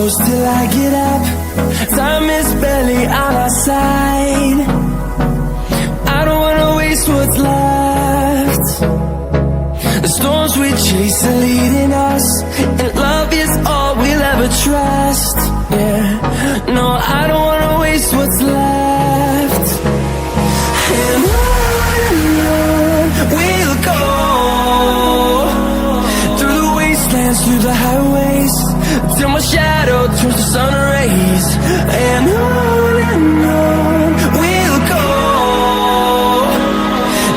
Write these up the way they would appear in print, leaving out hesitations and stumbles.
close till I get up. Time is barely on our side. I don't wanna waste what's left. The storms we chase are leading us, and love is all we'll ever trust. Yeah, no, I don't wanna waste what's left. And on we'll go, through the wastelands, through the highways, till my shadow turns to sun rays. And on we'll go,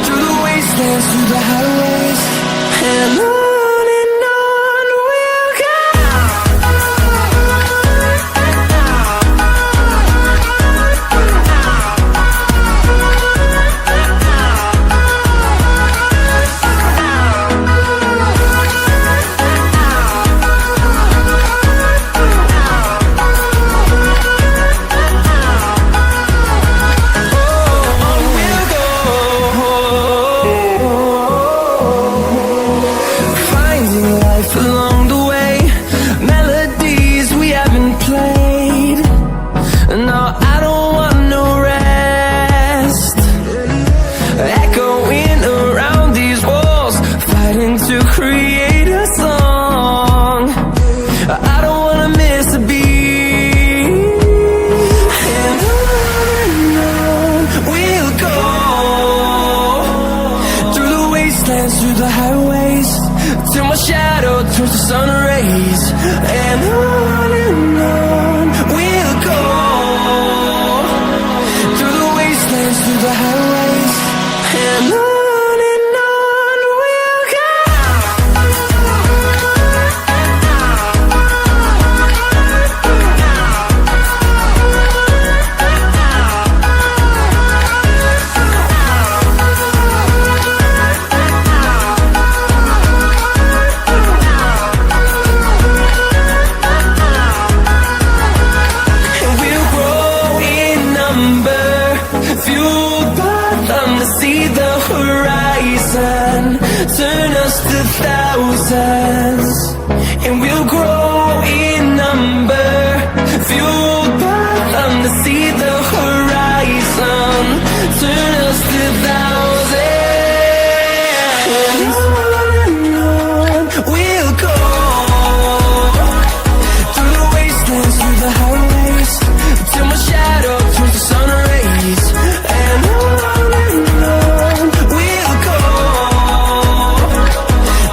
through the wastelands, through the highways, and on we'll go. Along the way, melodies we haven't played. No, I don't want no rest. Echoing around these walls, fighting to create a song. I don't wanna miss a beat. And on we'll go, through the wastelands, through the highways, till my shadow turns to sun rays. And on we'll go, through the wastelands, through the highways, and on we'll go. Fueled by them to see the horizon, turn us to thousands, and we'll grow in number. Fueled by them to see the horizon, turn us to thousands, and on we'll go, through the wastelands, through the highways, till my shadow turns to sun rays. And on we'll go,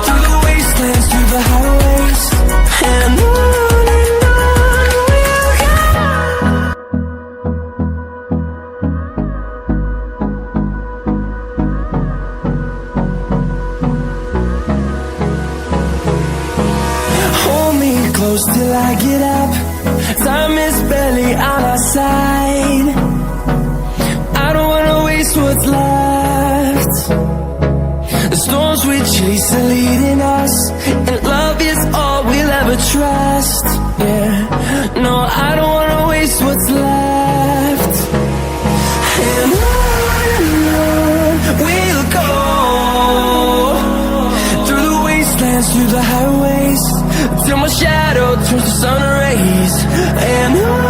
through the wastelands, through the highways, and on we'll go. Hold me close till I get up. Time is barely on our side. I don't wanna waste what's left. The storms we chase are leading us, and love is all we'll ever trust. Yeah, no, I don't wanna waste what's left. And on we'll go, through the wastelands, through the highways, till my shadow turns to sun rays. And on